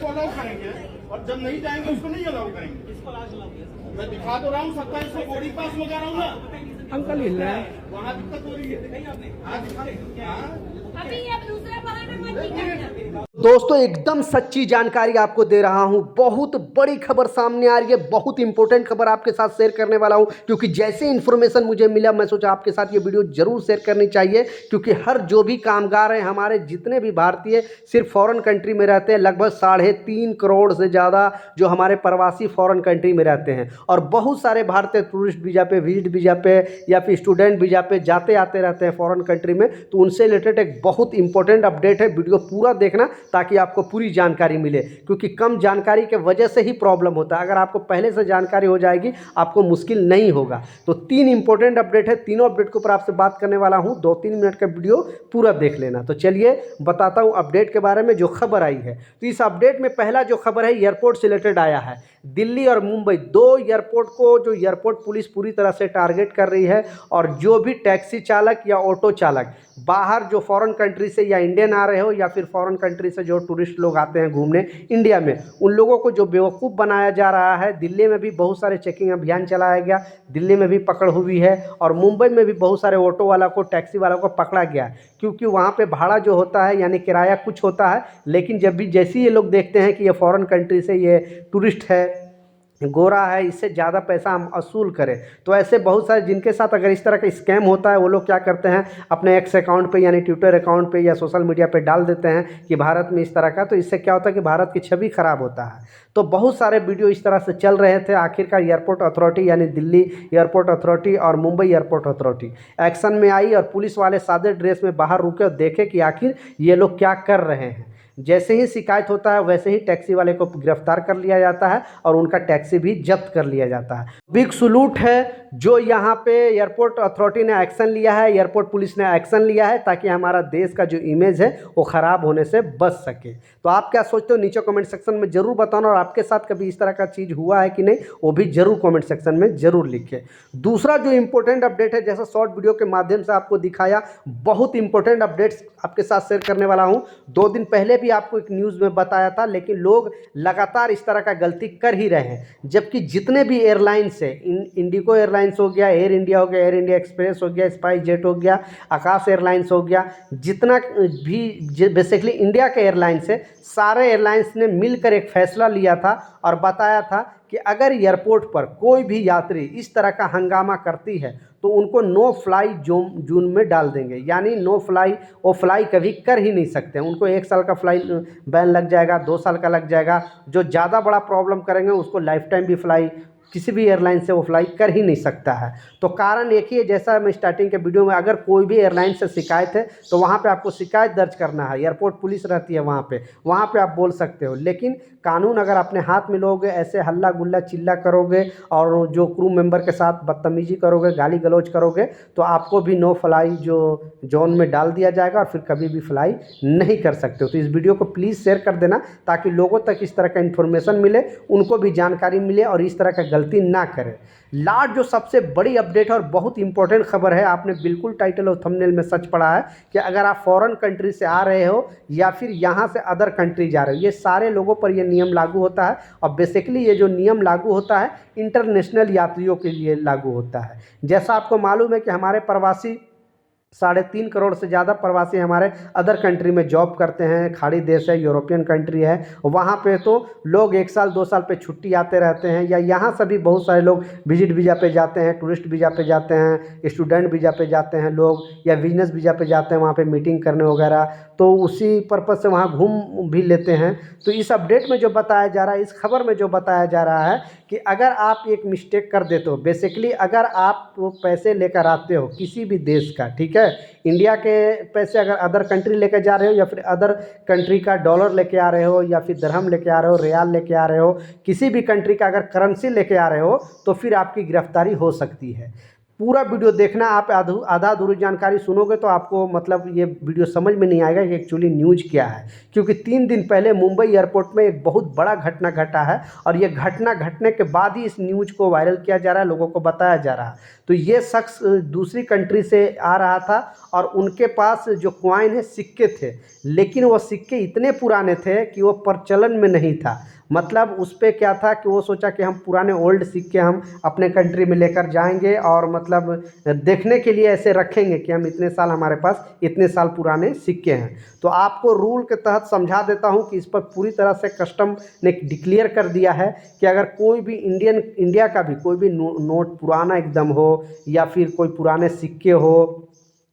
उसको अलाउ करेंगे और जब नहीं जाएंगे उसको नहीं अलाउ करेंगे। मैं दिखा तो रहा हूँ 27 को बोर्डिंग पास लगा रहा हूँ ना अंकल हिल रहा है। वहाँ दिक्कत हो रही है। अभी अब दूसरा बहाना मत निकालना। दोस्तों एकदम सच्ची जानकारी आपको दे रहा हूं। बहुत बड़ी खबर सामने आ रही है, बहुत इंपॉर्टेंट खबर आपके साथ शेयर करने वाला हूं, क्योंकि जैसे इन्फॉर्मेशन मुझे मिला मैं सोचा आपके साथ ये वीडियो जरूर शेयर करनी चाहिए। क्योंकि हर जो भी कामगार हैं हमारे, जितने भी भारतीय सिर्फ फॉरेन कंट्री में रहते हैं, लगभग 3.5 करोड़ से ज़्यादा जो हमारे प्रवासी फॉरेन कंट्री में रहते हैं, और बहुत सारे भारतीय टूरिस्ट वीज़ा पे, विजिट वीज़ा पे या फिर स्टूडेंट वीज़ा पे जाते आते रहते हैं फॉरेन कंट्री में। तो उनसे रिलेटेड एक बहुत इंपॉर्टेंट अपडेट है, वीडियो पूरा देखना ताकि आपको पूरी जानकारी मिले, क्योंकि कम जानकारी के वजह से ही प्रॉब्लम होता है। अगर आपको पहले से जानकारी हो जाएगी आपको मुश्किल नहीं होगा। तो 3 इंपॉर्टेंट अपडेट है, तीनों अपडेट के ऊपर आपसे बात करने वाला हूं। 2-3 मिनट का वीडियो पूरा देख लेना। तो चलिए बताता हूं अपडेट के बारे में जो खबर आई है। तो इस अपडेट में पहला जो खबर है एयरपोर्ट से रिलेटेड आया है। दिल्ली और मुंबई 2 एयरपोर्ट को जो एयरपोर्ट पुलिस पूरी तरह से टारगेट कर रही है, और जो भी टैक्सी चालक या ऑटो चालक बाहर जो फॉरेन कंट्री से या इंडियन आ रहे हो या फिर फॉरेन कंट्री से जो टूरिस्ट लोग आते हैं घूमने इंडिया में, उन लोगों को जो बेवकूफ़ बनाया जा रहा है। दिल्ली में भी बहुत सारे चेकिंग अभियान चलाया गया, दिल्ली में भी पकड़ हुई है, और मुंबई में भी बहुत सारे ऑटो वाला को, टैक्सी वाला को पकड़ा गया, क्योंकि वहाँ पे भाड़ा जो होता है यानी किराया कुछ होता है, लेकिन जब भी जैसे ही ये लोग देखते हैं कि ये फॉरेन कंट्री से ये टूरिस्ट है, गोरा है, इससे ज़्यादा पैसा हम वसूल करें, तो ऐसे बहुत सारे जिनके साथ अगर इस तरह का स्कैम होता है, वो लोग क्या करते हैं अपने एक्स अकाउंट पे यानी ट्विटर अकाउंट पे या सोशल मीडिया पे डाल देते हैं कि भारत में इस तरह का। तो इससे क्या होता है कि भारत की छवि खराब होता है। तो बहुत सारे वीडियो इस तरह से चल रहे थे। आखिरकार एयरपोर्ट अथॉरिटी यानी दिल्ली एयरपोर्ट अथॉरिटी और मुंबई एयरपोर्ट अथॉरिटी एक्शन में आई, और पुलिस वाले सादे ड्रेस में बाहर रुके और देखे कि आखिर ये लोग क्या कर रहे हैं। जैसे ही शिकायत होता है वैसे ही टैक्सी वाले को गिरफ्तार कर लिया जाता है और उनका टैक्सी भी जब्त कर लिया जाता है। बिग सलूट है जो यहाँ पे एयरपोर्ट अथॉरिटी ने एक्शन लिया है, एयरपोर्ट पुलिस ने एक्शन लिया है, ताकि हमारा देश का जो इमेज है वो ख़राब होने से बच सके। तो आप क्या सोचते हो नीचे कमेंट सेक्शन में ज़रूर बताना, और आपके साथ कभी इस तरह का चीज़ हुआ है कि नहीं वो भी ज़रूर कमेंट सेक्शन में ज़रूर लिखें। दूसरा जो इंपॉर्टेंट अपडेट है, जैसा शॉर्ट वीडियो के माध्यम से आपको दिखाया, बहुत इंपॉर्टेंट अपडेट्स आपके साथ शेयर करने वाला हूँ। 2 दिन पहले भी आपको एक न्यूज़ में बताया था, लेकिन लोग लगातार इस तरह का गलती कर ही रहे हैं। जबकि जितने भी एयरलाइंस है, इंडिगो एयरलाइंस हो गया, एयर इंडिया हो गया, एयर इंडिया एक्सप्रेस हो गया, स्पाइस जेट हो गया, आकाश एयरलाइंस हो गया, जितना भी बेसिकली इंडिया के एयरलाइंस है, सारे एयरलाइंस ने मिलकर एक फैसला लिया था और बताया था कि अगर एयरपोर्ट पर कोई भी यात्री इस तरह का हंगामा करती है तो उनको नो फ्लाई जोन में डाल देंगे। यानी नो फ्लाई, वो फ्लाई कभी कर ही नहीं सकते। उनको 1 साल का फ्लाई बैन लग जाएगा, 2 साल का लग जाएगा। जो ज़्यादा बड़ा प्रॉब्लम करेंगे उसको लाइफ टाइम भी फ्लाई किसी भी एयरलाइन से वो फ्लाई कर ही नहीं सकता है। तो कारण एक ही है, जैसा मैं स्टार्टिंग के वीडियो में, अगर कोई भी एयरलाइन से शिकायत है तो वहाँ पे आपको शिकायत दर्ज करना है। एयरपोर्ट पुलिस रहती है वहाँ पे आप बोल सकते हो। लेकिन कानून अगर अपने हाथ में लोगे, ऐसे हल्ला गुल्ला चिल्ला करोगे और जो क्रू मेंबर के साथ बदतमीजी करोगे, गाली गलौज करोगे, तो आपको भी नो फ्लाई जो जोन में डाल दिया जाएगा और फिर कभी भी फ्लाई नहीं कर सकते हो। तो इस वीडियो को प्लीज़ शेयर कर देना ताकि लोगों तक इस तरह का इन्फॉर्मेशन मिले, उनको भी जानकारी मिले और इस तरह का गलती ना करें। लास्ट जो सबसे बड़ी अपडेट है और बहुत इंपॉर्टेंट खबर है, आपने बिल्कुल टाइटल और थंबनेल में सच पढ़ा है कि अगर आप फॉरेन कंट्री से आ रहे हो या फिर यहाँ से अदर कंट्री जा रहे हो, ये सारे लोगों पर ये नियम लागू होता है। और बेसिकली ये जो नियम लागू होता है इंटरनेशनल यात्रियों के लिए लागू होता है। जैसा आपको मालूम है कि हमारे प्रवासी 3.5 करोड़ से ज़्यादा प्रवासी हमारे अदर कंट्री में जॉब करते हैं। खाड़ी देश है, यूरोपियन कंट्री है, वहाँ पे तो लोग 1 साल 2 साल पे छुट्टी आते रहते हैं, या यहाँ से भी बहुत सारे लोग विजिट वीज़ा पे जाते हैं, टूरिस्ट वीज़ा पे जाते हैं, स्टूडेंट वीज़ा पे जाते हैं लोग, या बिजनेस वीज़ा पे जाते हैं वहाँ पे मीटिंग करने वगैरह। तो उसी पर्पज़ से वहाँ घूम भी लेते हैं। तो इस अपडेट में जो बताया जा रहा है, इस खबर में जो बताया जा रहा है कि अगर आप एक मिस्टेक कर देते हो, बेसिकली अगर आप पैसे लेकर आते हो किसी भी देश का, ठीक है, इंडिया के पैसे अगर अदर कंट्री लेकर जा रहे हो या फिर अदर कंट्री का डॉलर लेके आ रहे हो या फिर दिरहम लेके आ रहे हो, रियाल लेके आ रहे हो, किसी भी कंट्री का अगर करेंसी लेके आ रहे हो, तो फिर आपकी गिरफ्तारी हो सकती है। पूरा वीडियो देखना। आप आधा अधूरी जानकारी सुनोगे तो आपको मतलब ये वीडियो समझ में नहीं आएगा कि एक्चुअली न्यूज़ क्या है। क्योंकि 3 दिन पहले मुंबई एयरपोर्ट में एक बहुत बड़ा घटना घटा है और ये घटना घटने के बाद ही इस न्यूज़ को वायरल किया जा रहा है, लोगों को बताया जा रहा है। तो ये शख्स दूसरी कंट्री से आ रहा था और उनके पास जो कॉइन है, सिक्के थे, लेकिन वो सिक्के इतने पुराने थे कि वो प्रचलन में नहीं था। मतलब उस पे क्या था कि वो सोचा कि हम पुराने ओल्ड सिक्के हम अपने कंट्री में लेकर जाएंगे और मतलब देखने के लिए ऐसे रखेंगे कि हम इतने साल, हमारे पास इतने साल पुराने सिक्के हैं। तो आपको रूल के तहत समझा देता हूं कि इस पर पूरी तरह से कस्टम ने डिक्लेयर कर दिया है कि अगर कोई भी इंडिया का भी कोई भी नोट पुराना एकदम हो या फिर कोई पुराने सिक्के हो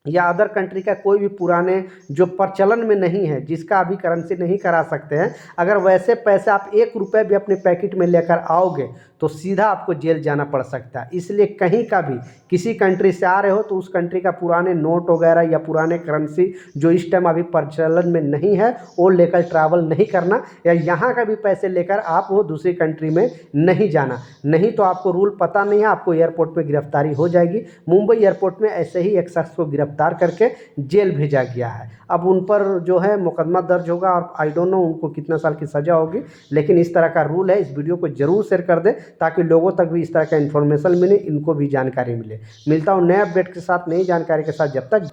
या अदर कंट्री का कोई भी पुराने जो प्रचलन में नहीं है, जिसका अभी करेंसी नहीं करा सकते हैं, अगर वैसे पैसे आप 1 रुपये भी अपने पैकेट में लेकर आओगे तो सीधा आपको जेल जाना पड़ सकता है। इसलिए कहीं का भी किसी कंट्री से आ रहे हो तो उस कंट्री का पुराने नोट वगैरह या पुराने करेंसी जो इस टाइम अभी प्रचलन में नहीं है वो लेकर ट्रैवल नहीं करना, या यहाँ का भी पैसे लेकर आप वो दूसरी कंट्री में नहीं जाना। नहीं तो आपको रूल पता नहीं है, आपको एयरपोर्ट पे गिरफ्तारी हो जाएगी। मुंबई एयरपोर्ट में ऐसे ही एक शख्स को गिरफ्तार करके जेल भेजा गया है। अब उन पर जो है मुकदमा दर्ज होगा और आई डोंट नो उनको कितना साल की सज़ा होगी, लेकिन इस तरह का रूल है। इस वीडियो को ज़रूर शेयर कर दें ताकि लोगों तक भी इस तरह का इन्फॉर्मेशन मिले, इनको भी जानकारी मिले। मिलता हूँ नए अपडेट के साथ, नई जानकारी के साथ। जब तक